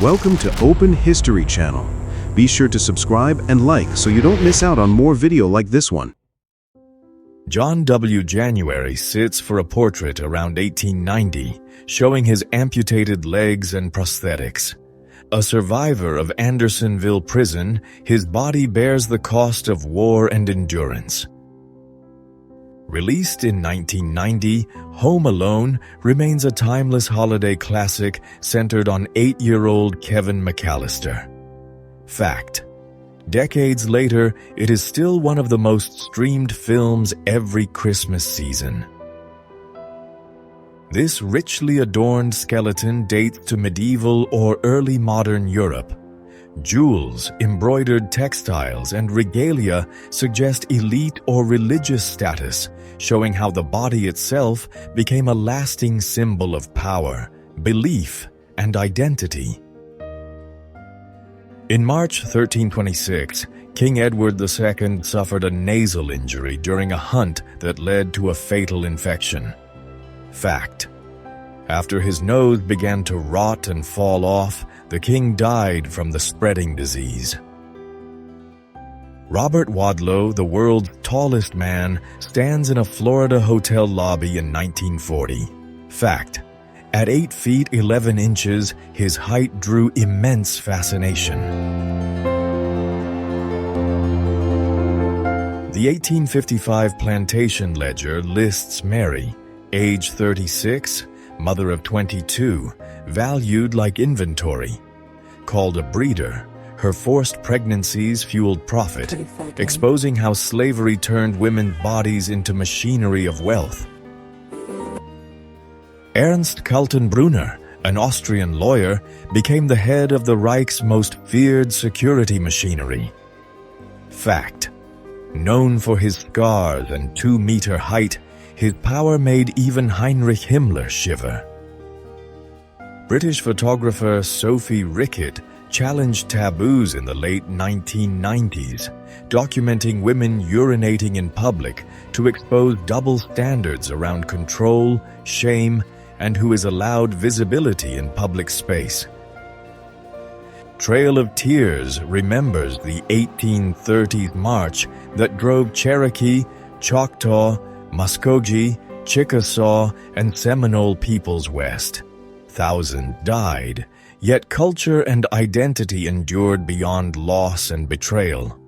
Welcome to Open History channel. Be sure to subscribe and like so you don't miss out on more video like this one. John W. January sits for a portrait around 1890, showing his amputated legs and prosthetics. A survivor of Andersonville prison, his body bears the cost of war and endurance. Released in 1990, Home Alone remains a timeless holiday classic centered on 8-year-old Kevin McAllister. Fact: decades later, it is still one of the most streamed films every Christmas season. This richly adorned skeleton dates to medieval or early modern Europe. Jewels, embroidered textiles, and regalia suggest elite or religious status, showing how the body itself became a lasting symbol of power, belief, and identity. In March 1326, King Edward II suffered a nasal injury during a hunt that led to a fatal infection. Fact: after his nose began to rot and fall off, the king died from the spreading disease. Robert Wadlow, the world's tallest man, stands in a Florida hotel lobby in 1940. Fact: at 8 feet 11 inches, his height drew immense fascination. The 1855 plantation ledger lists Mary, age 36, mother of 22, valued like inventory. Called a breeder, her forced pregnancies fueled profit, exposing how slavery turned women's bodies into machinery of wealth. Ernst Kaltenbrunner, an Austrian lawyer, became the head of the Reich's most feared security machinery. Fact: known for his scars and 2-meter height, his power made even Heinrich Himmler shiver. British photographer Sophie Rickett challenged taboos in the late 1990s, documenting women urinating in public to expose double standards around control, shame, and who is allowed visibility in public space. Trail of Tears remembers the 1830s march that drove Cherokee, Choctaw, Muskogee, Chickasaw, and Seminole peoples west. Thousands died, yet culture and identity endured beyond loss and betrayal.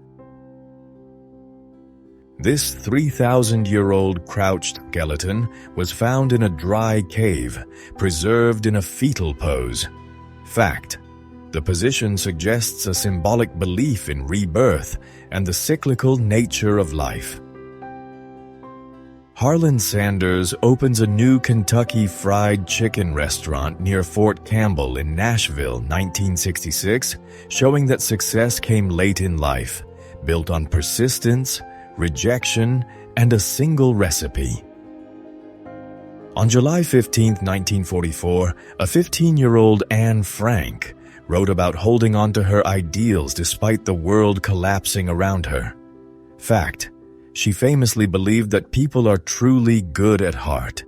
This 3,000-year-old crouched skeleton was found in a dry cave, preserved in a fetal pose. Fact: the position suggests a symbolic belief in rebirth and the cyclical nature of life. Harlan Sanders opens a new Kentucky Fried Chicken restaurant near Fort Campbell in Nashville, 1966, showing that success came late in life, built on persistence, rejection, and a single recipe. On July 15, 1944, a 15-year-old Anne Frank wrote about holding on to her ideals despite the world collapsing around her. Fact: she famously believed that people are truly good at heart.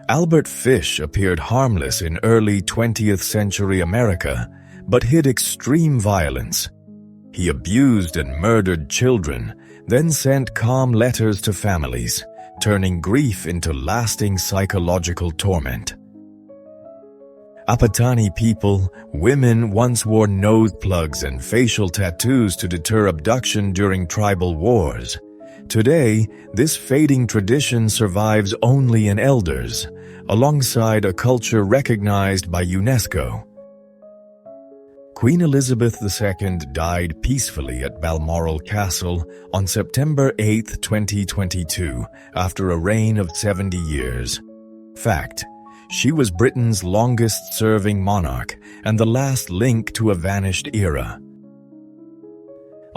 Albert Fish appeared harmless in early 20th century America, but hid extreme violence. He abused and murdered children, then sent calm letters to families, turning grief into lasting psychological torment. Apatani people, women once wore nose plugs and facial tattoos to deter abduction during tribal wars. Today, this fading tradition survives only in elders, alongside a culture recognized by UNESCO. Queen Elizabeth II died peacefully at Balmoral Castle on September 8, 2022, after a reign of 70 years. Fact: she was Britain's longest-serving monarch and the last link to a vanished era.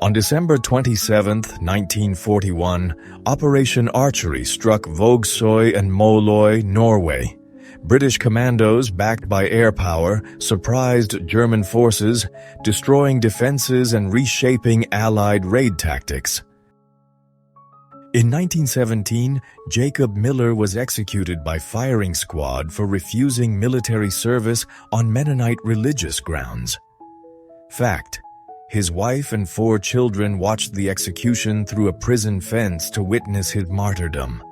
On December 27, 1941, Operation Archery struck Vågsøy and Måløy, Norway. British commandos, backed by air power, surprised German forces, destroying defenses and reshaping Allied raid tactics. In 1917, Jacob Miller was executed by firing squad for refusing military service on Mennonite religious grounds. Fact: his wife and 4 children watched the execution through a prison fence to witness his martyrdom.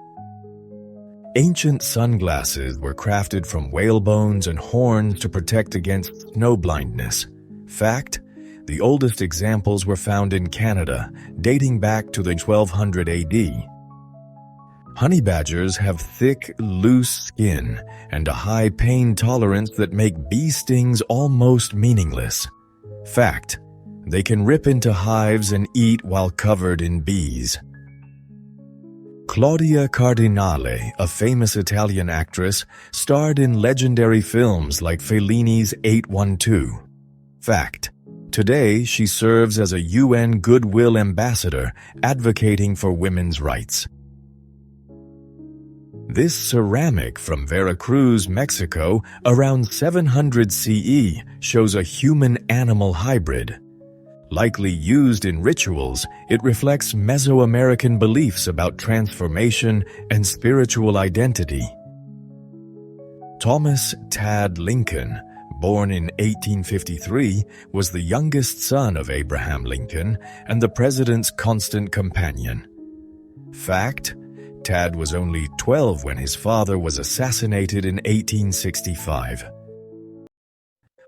Ancient sunglasses were crafted from whale bones and horns to protect against snow blindness. Fact: the oldest examples were found in Canada, dating back to the 1200 AD. Honey badgers have thick, loose skin and a high pain tolerance that make bee stings almost meaningless. Fact: they can rip into hives and eat while covered in bees. Claudia Cardinale, a famous Italian actress, starred in legendary films like Fellini's 812. Fact: today she serves as a UN Goodwill Ambassador advocating for women's rights. This ceramic from Veracruz, Mexico, around 700 CE, shows a human-animal hybrid. Likely used in rituals, it reflects Mesoamerican beliefs about transformation and spiritual identity. Thomas Tad Lincoln, born in 1853, was the youngest son of Abraham Lincoln and the president's constant companion. Fact: Tad was only 12 when his father was assassinated in 1865.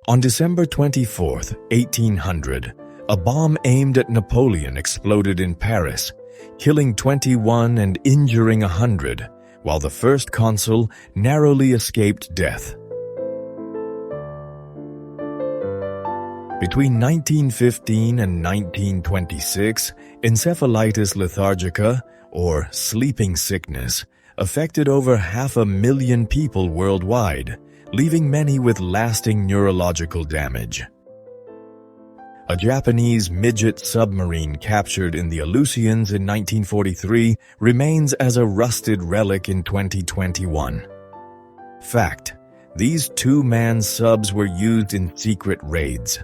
On December 24, 1800, a bomb aimed at Napoleon exploded in Paris, killing 21 and injuring 100, while the first consul narrowly escaped death. Between 1915 and 1926, encephalitis lethargica, or sleeping sickness, affected over 500,000 people worldwide, leaving many with lasting neurological damage. A Japanese midget submarine captured in the Aleutians in 1943 remains as a rusted relic in 2021. Fact: these 2-man subs were used in secret raids.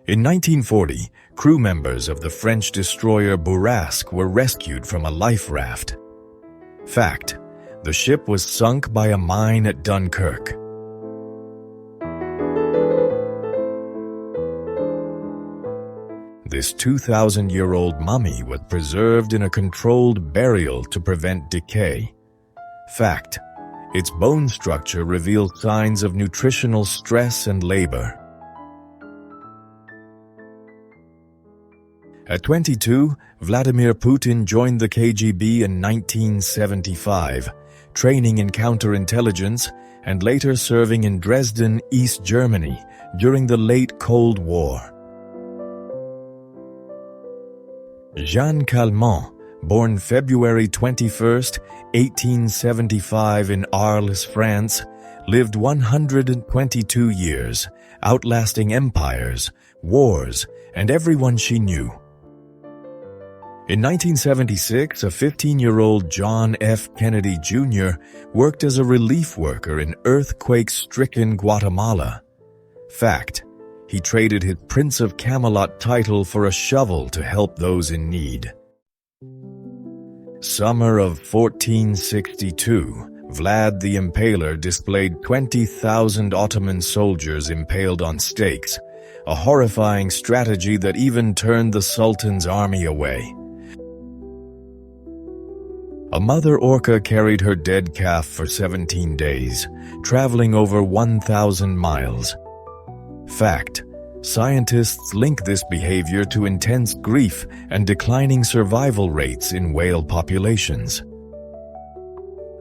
In 1940, crew members of the French destroyer Bourrasque were rescued from a life raft. Fact: the ship was sunk by a mine at Dunkirk. This 2,000-year-old mummy was preserved in a controlled burial to prevent decay. Fact: its bone structure revealed signs of nutritional stress and labor. At 22, Vladimir Putin joined the KGB in 1975, training in counterintelligence and later serving in Dresden, East Germany, during the late Cold War. Jean Calment, born February 21, 1875 in Arles, France, lived 122 years, outlasting empires, wars, and everyone she knew. In 1976, a 15-year-old John F. Kennedy Jr. worked as a relief worker in earthquake-stricken Guatemala. Fact: he traded his Prince of Camelot title for a shovel to help those in need. Summer of 1462, Vlad the Impaler displayed 20,000 Ottoman soldiers impaled on stakes, a horrifying strategy that even turned the Sultan's army away. A mother orca carried her dead calf for 17 days, traveling over 1,000 miles. Fact: scientists link this behavior to intense grief and declining survival rates in whale populations.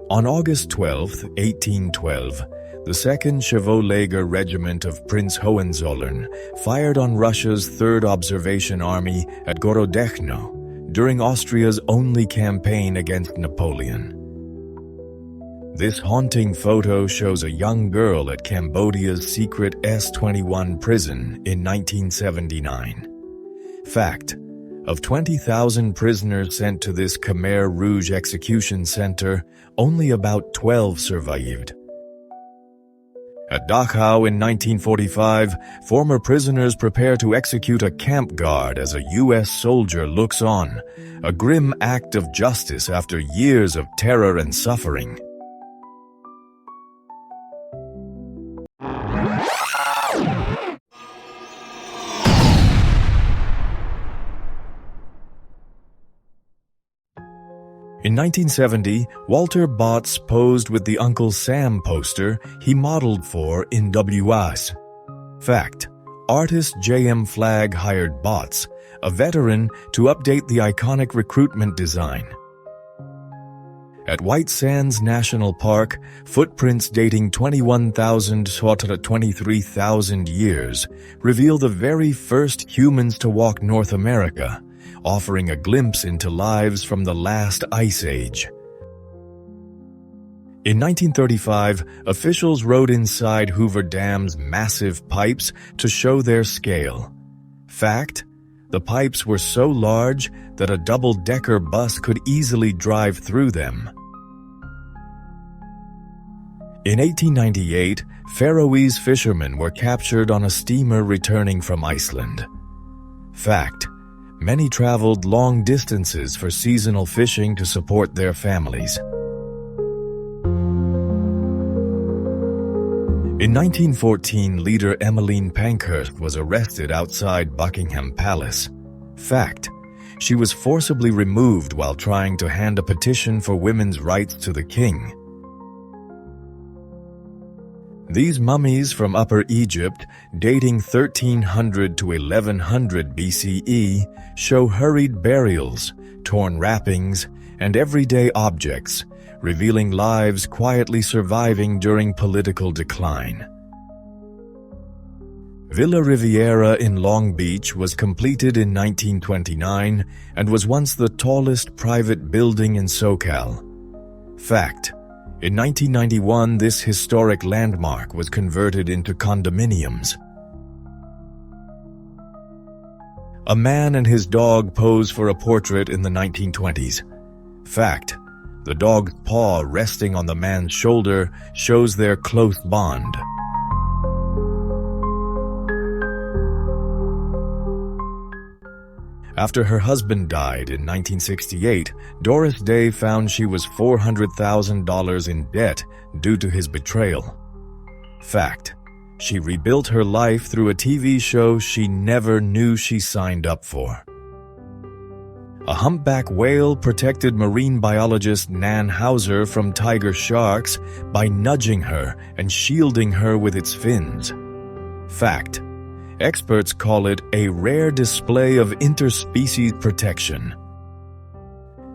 On August 12, 1812, the 2nd Chevauleger Regiment of Prince Hohenzollern fired on Russia's 3rd Observation Army at Gorodechno during Austria's only campaign against Napoleon. This haunting photo shows a young girl at Cambodia's secret S-21 prison in 1979. Fact: of 20,000 prisoners sent to this Khmer Rouge execution center, only about 12 survived. At Dachau in 1945, former prisoners prepare to execute a camp guard as a U.S. soldier looks on, a grim act of justice after years of terror and suffering. In 1970, Walter Botts posed with the Uncle Sam poster he modeled for in WS. Fact: artist J.M. Flagg hired Botts, a veteran, to update the iconic recruitment design. At White Sands National Park, footprints dating 21,000 to 23,000 years reveal the very first humans to walk North America, offering a glimpse into lives from the last ice age. In 1935, officials rode inside Hoover Dam's massive pipes to show their scale. Fact: the pipes were so large that a double-decker bus could easily drive through them. In 1898, Faroese fishermen were captured on a steamer returning from Iceland. Fact: many traveled long distances for seasonal fishing to support their families. In 1914, leader Emmeline Pankhurst was arrested outside Buckingham Palace. Fact: she was forcibly removed while trying to hand a petition for women's rights to the king. These mummies from Upper Egypt, dating 1300 to 1100 BCE, show hurried burials, torn wrappings, and everyday objects, revealing lives quietly surviving during political decline. Villa Riviera in Long Beach was completed in 1929 and was once the tallest private building in SoCal. Fact: in 1991, this historic landmark was converted into condominiums. A man and his dog pose for a portrait in the 1920s. Fact: the dog's paw resting on the man's shoulder shows their close bond. After her husband died in 1968, Doris Day found she was $400,000 in debt due to his betrayal. Fact: she rebuilt her life through a TV show she never knew she signed up for. A humpback whale protected marine biologist Nan Hauser from tiger sharks by nudging her and shielding her with its fins. Fact: experts call it a rare display of interspecies protection.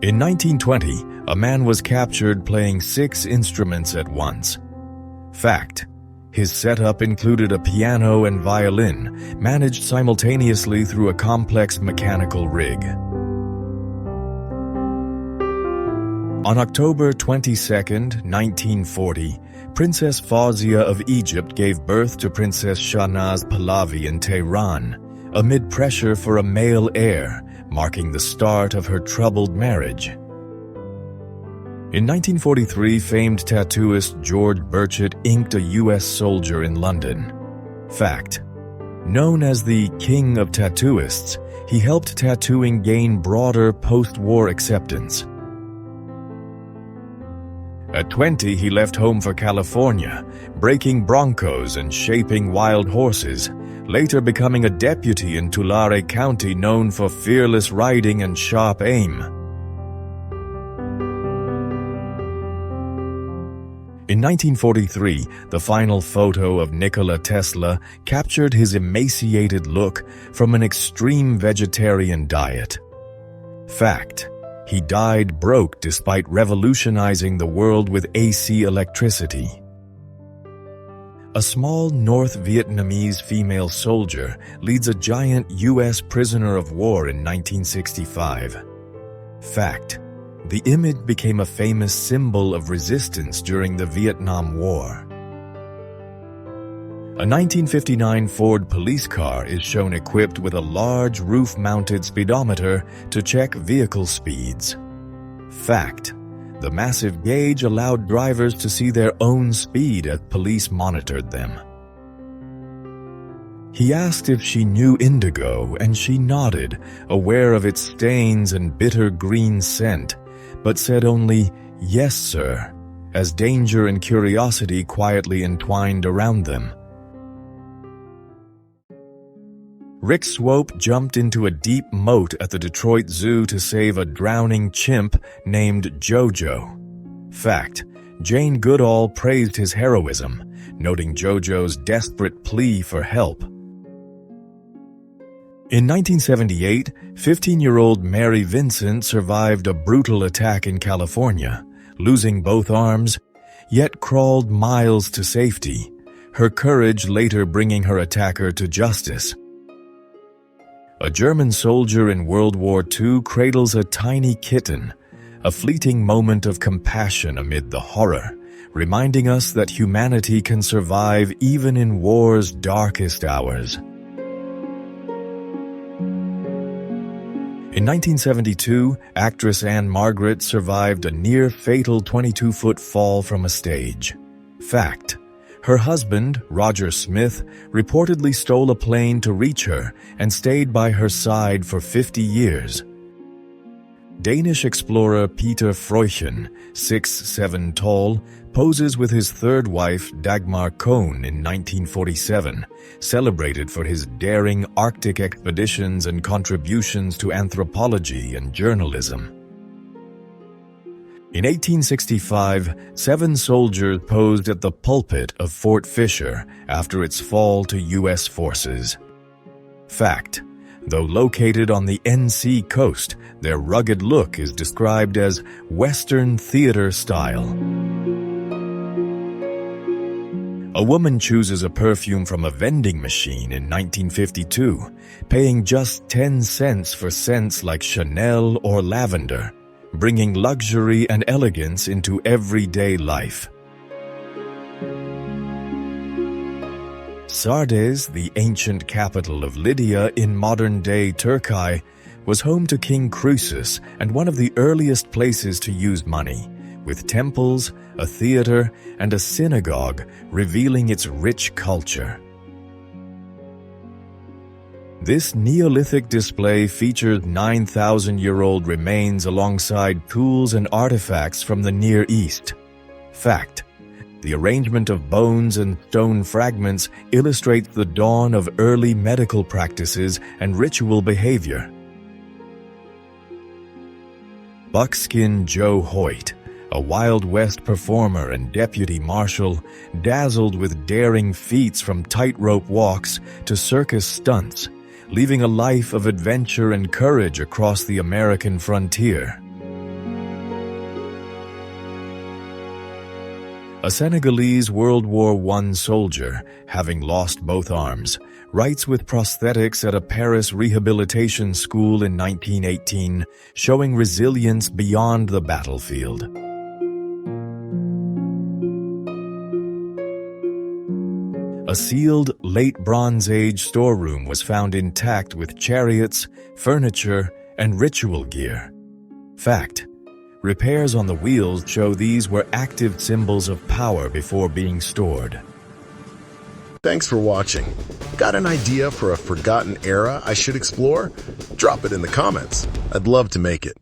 In 1920, a man was captured playing 6 instruments at once. Fact: his setup included a piano and violin, managed simultaneously through a complex mechanical rig. On October 22, 1940, Princess Fawzia of Egypt gave birth to Princess Shahnaz Pahlavi in Tehran, amid pressure for a male heir, marking the start of her troubled marriage. In 1943, famed tattooist George Burchett inked a U.S. soldier in London. Fact: known as the King of Tattooists, he helped tattooing gain broader post-war acceptance. At 20, he left home for California, breaking broncos and shaping wild horses, later becoming a deputy in Tulare County known for fearless riding and sharp aim. In 1943, the final photo of Nikola Tesla captured his emaciated look from an extreme vegetarian diet. Fact: he died broke despite revolutionizing the world with AC electricity. A small North Vietnamese female soldier leads a giant U.S. prisoner of war in 1965. Fact: the image became a famous symbol of resistance during the Vietnam War. A 1959 Ford police car is shown equipped with a large roof-mounted speedometer to check vehicle speeds. Fact: The massive gauge allowed drivers to see their own speed as police monitored them. He asked if she knew indigo, and she nodded, aware of its stains and bitter green scent, but said only, "Yes, sir," as danger and curiosity quietly entwined around them. Rick Swope jumped into a deep moat at the Detroit Zoo to save a drowning chimp named Jojo. Fact: Jane Goodall praised his heroism, noting Jojo's desperate plea for help. In 1978, 15-year-old Mary Vincent survived a brutal attack in California, losing both arms, yet crawled miles to safety, her courage later bringing her attacker to justice. A German soldier in World War II cradles a tiny kitten, a fleeting moment of compassion amid the horror, reminding us that humanity can survive even in war's darkest hours. In 1972, actress Anne Margaret survived a near-fatal 22-foot fall from a stage. Fact: her husband, Roger Smith, reportedly stole a plane to reach her and stayed by her side for 50 years. Danish explorer Peter Freuchen, 6'7" tall, poses with his third wife Dagmar Kohn in 1947, celebrated for his daring Arctic expeditions and contributions to anthropology and journalism. In 1865, 7 soldiers posed at the pulpit of Fort Fisher after its fall to U.S. forces. Fact: though located on the NC coast, their rugged look is described as Western theater style. A woman chooses a perfume from a vending machine in 1952, paying just 10 cents for scents like Chanel or lavender, bringing luxury and elegance into everyday life. Sardes, the ancient capital of Lydia in modern-day Turkey, was home to King Croesus and one of the earliest places to use money, with temples, a theater, and a synagogue revealing its rich culture. This Neolithic display features 9,000-year-old remains alongside tools and artifacts from the Near East. Fact: the arrangement of bones and stone fragments illustrates the dawn of early medical practices and ritual behavior. Buckskin Joe Hoyt, a Wild West performer and deputy marshal, dazzled with daring feats from tightrope walks to circus stunts, leaving a life of adventure and courage across the American frontier. A Senegalese World War I soldier, having lost both arms, writes with prosthetics at a Paris rehabilitation school in 1918, showing resilience beyond the battlefield. A sealed late Bronze Age storeroom was found intact with chariots, furniture, and ritual gear. Fact: repairs on the wheels show these were active symbols of power before being stored. Thanks for watching. Got an idea for a forgotten era I should explore? Drop it in the comments. I'd love to make it.